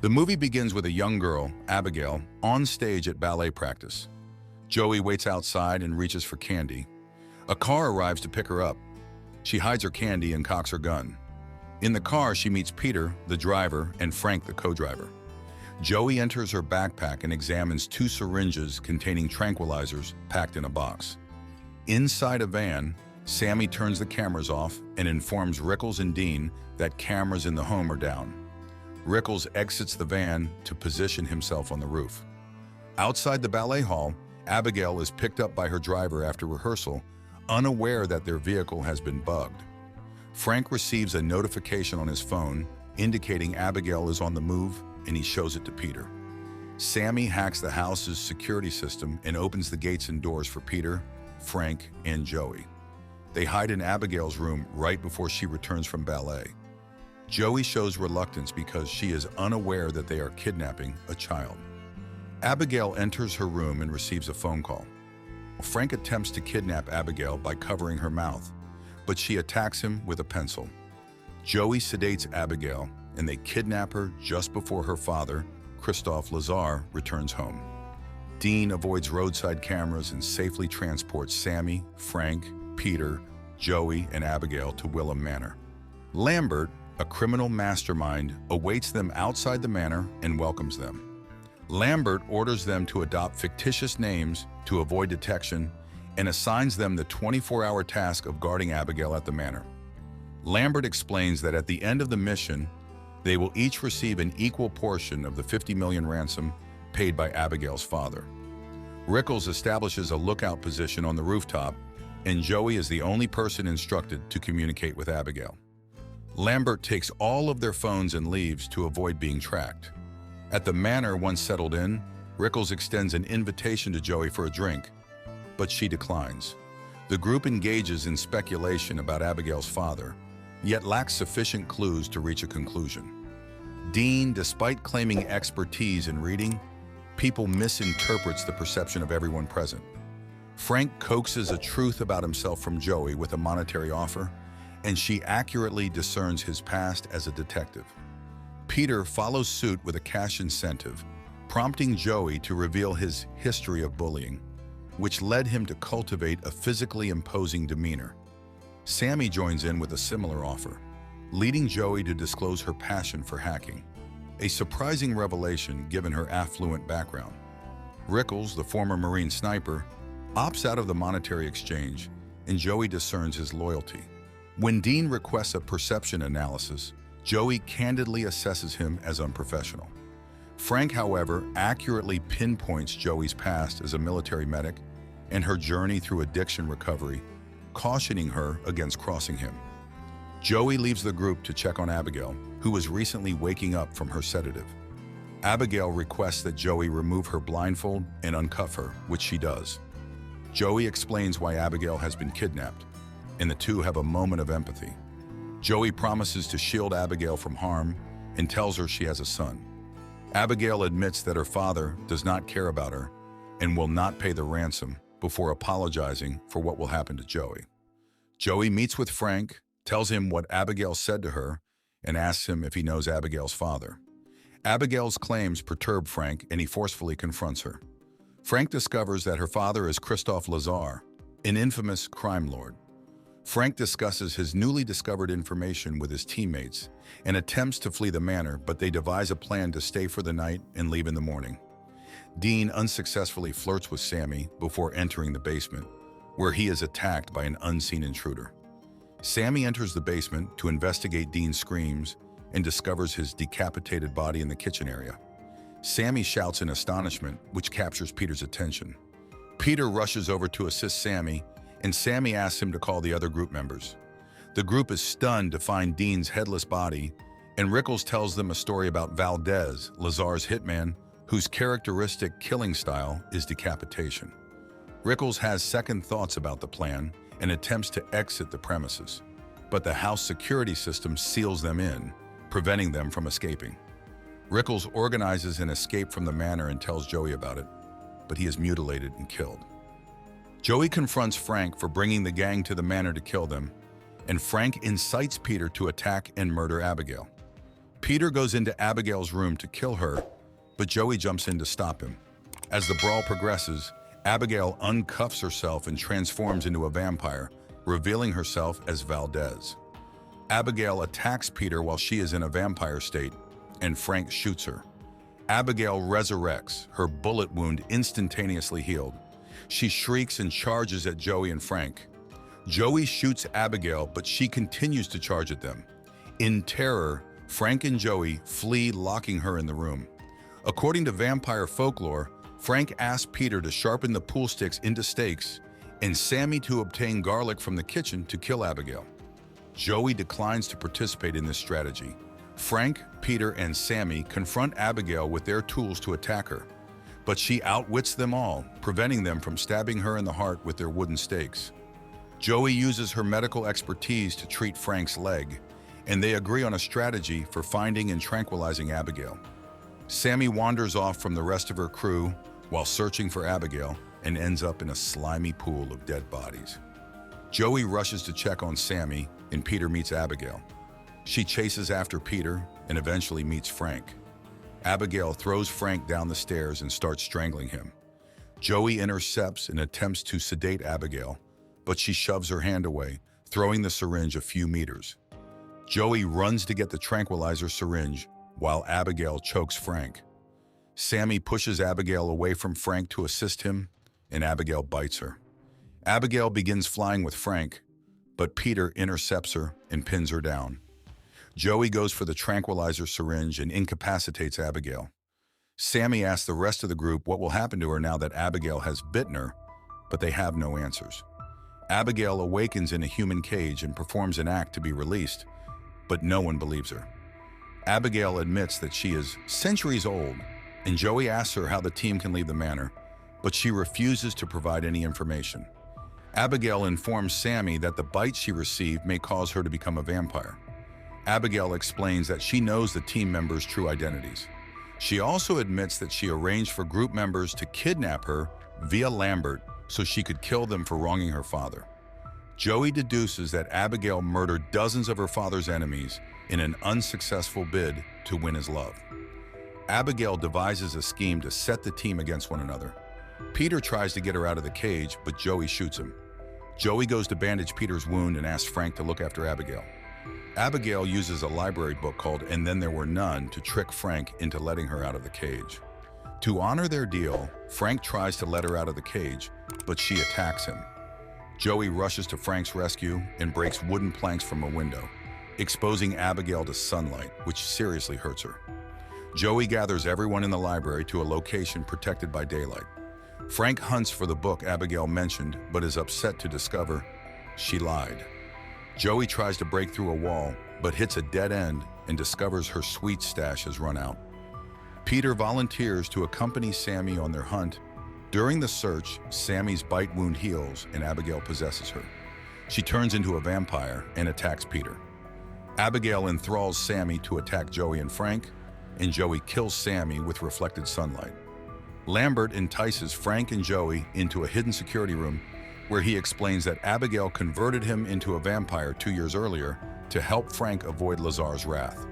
The movie begins with a young girl, Abigail, on stage at ballet practice. Joey waits outside and reaches for candy. A car arrives to pick her up. She hides her candy and cocks her gun. In the car, she meets Peter, the driver, and Frank, the co-driver. Joey enters her backpack and examines 2 syringes containing tranquilizers packed in a box. Inside a van, Sammy turns the cameras off and informs Rickles and Dean that cameras in the home are down. Rickles exits the van to position himself on the roof. Outside the ballet hall, Abigail is picked up by her driver after rehearsal, unaware that their vehicle has been bugged. Frank receives a notification on his phone indicating Abigail is on the move, and he shows it to Peter. Sammy hacks the house's security system and opens the gates and doors for Peter, Frank, and Joey. They hide in Abigail's room right before she returns from ballet. Joey shows reluctance because she is unaware that they are kidnapping a child. Abigail enters her room and receives a phone call. Frank attempts to kidnap Abigail by covering her mouth, but she attacks him with a pencil. Joey sedates Abigail, and they kidnap her just before her father, Christophe Lazar, returns home. Dean avoids roadside cameras and safely transports Sammy, Frank, Peter, Joey, and Abigail to Willem Manor. Lambert, a criminal mastermind, awaits them outside the manor and welcomes them. Lambert orders them to adopt fictitious names to avoid detection and assigns them the 24-hour task of guarding Abigail at the manor. Lambert explains that at the end of the mission, they will each receive an equal portion of the $50 million ransom paid by Abigail's father. Rickles establishes a lookout position on the rooftop, and Joey is the only person instructed to communicate with Abigail. Lambert takes all of their phones and leaves to avoid being tracked. At the manor, once settled in, Rickles extends an invitation to Joey for a drink, but she declines. The group engages in speculation about Abigail's father, yet lacks sufficient clues to reach a conclusion. Dean, despite claiming expertise in reading, people misinterprets the perception of everyone present. Frank coaxes a truth about himself from Joey with a monetary offer, and she accurately discerns his past as a detective. Peter follows suit with a cash incentive, prompting Joey to reveal his history of bullying, which led him to cultivate a physically imposing demeanor. Sammy joins in with a similar offer, leading Joey to disclose her passion for hacking, a surprising revelation given her affluent background. Rickles, the former Marine sniper, opts out of the monetary exchange, and Joey discerns his loyalty. When Dean requests a perception analysis, Joey candidly assesses him as unprofessional. Frank, however, accurately pinpoints Joey's past as a military medic and her journey through addiction recovery, cautioning her against crossing him. Joey leaves the group to check on Abigail, who was recently waking up from her sedative. Abigail requests that Joey remove her blindfold and uncuff her, which she does. Joey explains why Abigail has been kidnapped, and the two have a moment of empathy. Joey promises to shield Abigail from harm and tells her she has a son. Abigail admits that her father does not care about her and will not pay the ransom before apologizing for what will happen to Joey. Joey meets with Frank, tells him what Abigail said to her, and asks him if he knows Abigail's father. Abigail's claims perturb Frank, and he forcefully confronts her. Frank discovers that her father is Christophe Lazar, an infamous crime lord. Frank discusses his newly discovered information with his teammates and attempts to flee the manor, but they devise a plan to stay for the night and leave in the morning. Dean unsuccessfully flirts with Sammy before entering the basement, where he is attacked by an unseen intruder. Sammy enters the basement to investigate Dean's screams and discovers his decapitated body in the kitchen area. Sammy shouts in astonishment, which captures Peter's attention. Peter rushes over to assist Sammy, and Sammy asks him to call the other group members. The group is stunned to find Dean's headless body, and Rickles tells them a story about Valdez, Lazar's hitman, whose characteristic killing style is decapitation. Rickles has second thoughts about the plan and attempts to exit the premises, but the house security system seals them in, preventing them from escaping. Rickles organizes an escape from the manor and tells Joey about it, but he is mutilated and killed. Joey confronts Frank for bringing the gang to the manor to kill them, and Frank incites Peter to attack and murder Abigail. Peter goes into Abigail's room to kill her, but Joey jumps in to stop him. As the brawl progresses, Abigail uncuffs herself and transforms into a vampire, revealing herself as Valdez. Abigail attacks Peter while she is in a vampire state, and Frank shoots her. Abigail resurrects, her bullet wound instantaneously healed. She shrieks and charges at Joey and Frank. Joey shoots Abigail, but she continues to charge at them. In terror, Frank and Joey flee, locking her in the room. According to vampire folklore, Frank asked Peter to sharpen the pool sticks into stakes and Sammy to obtain garlic from the kitchen to kill Abigail. Joey declines to participate in this strategy. Frank, Peter, and Sammy confront Abigail with their tools to attack her, but she outwits them all, preventing them from stabbing her in the heart with their wooden stakes. Joey uses her medical expertise to treat Frank's leg, and they agree on a strategy for finding and tranquilizing Abigail. Sammy wanders off from the rest of her crew while searching for Abigail and ends up in a slimy pool of dead bodies. Joey rushes to check on Sammy, and Peter meets Abigail. She chases after Peter and eventually meets Frank. Abigail throws Frank down the stairs and starts strangling him. Joey intercepts and attempts to sedate Abigail, but she shoves her hand away, throwing the syringe a few meters. Joey runs to get the tranquilizer syringe while Abigail chokes Frank. Sammy pushes Abigail away from Frank to assist him, and Abigail bites her. Abigail begins flying with Frank, but Peter intercepts her and pins her down. Joey goes for the tranquilizer syringe and incapacitates Abigail. Sammy asks the rest of the group what will happen to her now that Abigail has bitten her, but they have no answers. Abigail awakens in a human cage and performs an act to be released, but no one believes her. Abigail admits that she is centuries old, and Joey asks her how the team can leave the manor, but she refuses to provide any information. Abigail informs Sammy that the bite she received may cause her to become a vampire. Abigail explains that she knows the team members' true identities. She also admits that she arranged for group members to kidnap her via Lambert so she could kill them for wronging her father. Joey deduces that Abigail murdered dozens of her father's enemies in an unsuccessful bid to win his love. Abigail devises a scheme to set the team against one another. Peter tries to get her out of the cage, but Joey shoots him. Joey goes to bandage Peter's wound and asks Frank to look after Abigail. Abigail uses a library book called And Then There Were None to trick Frank into letting her out of the cage. To honor their deal, Frank tries to let her out of the cage, but she attacks him. Joey rushes to Frank's rescue and breaks wooden planks from a window, exposing Abigail to sunlight, which seriously hurts her. Joey gathers everyone in the library to a location protected by daylight. Frank hunts for the book Abigail mentioned, but is upset to discover she lied. Joey tries to break through a wall, but hits a dead end and discovers her sweet stash has run out. Peter volunteers to accompany Sammy on their hunt. During the search, Sammy's bite wound heals and Abigail possesses her. She turns into a vampire and attacks Peter. Abigail enthralls Sammy to attack Joey and Frank, and Joey kills Sammy with reflected sunlight. Lambert entices Frank and Joey into a hidden security room where he explains that Abigail converted him into a vampire 2 years earlier to help Frank avoid Lazar's wrath.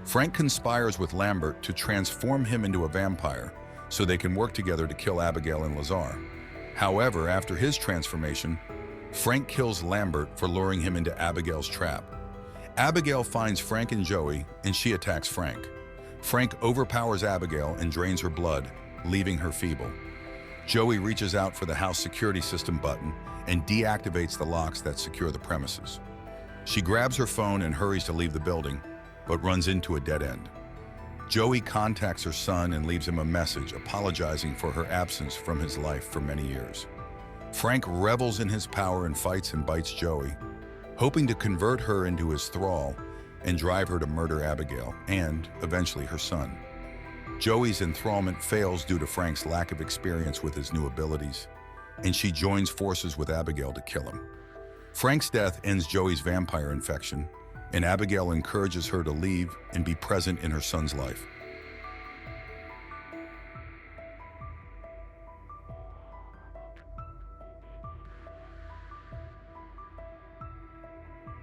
Frank conspires with Lambert to transform him into a vampire so they can work together to kill Abigail and Lazar. However, after his transformation, Frank kills Lambert for luring him into Abigail's trap. Abigail finds Frank and Joey, and she attacks Frank. Frank overpowers Abigail and drains her blood, leaving her feeble. Joey reaches out for the house security system button and deactivates the locks that secure the premises. She grabs her phone and hurries to leave the building, but runs into a dead end. Joey contacts her son and leaves him a message apologizing for her absence from his life for many years. Frank revels in his power and fights and bites Joey, hoping to convert her into his thrall and drive her to murder Abigail and, eventually, her son. Joey's enthrallment fails due to Frank's lack of experience with his new abilities, and she joins forces with Abigail to kill him. Frank's death ends Joey's vampire infection, and Abigail encourages her to leave and be present in her son's life.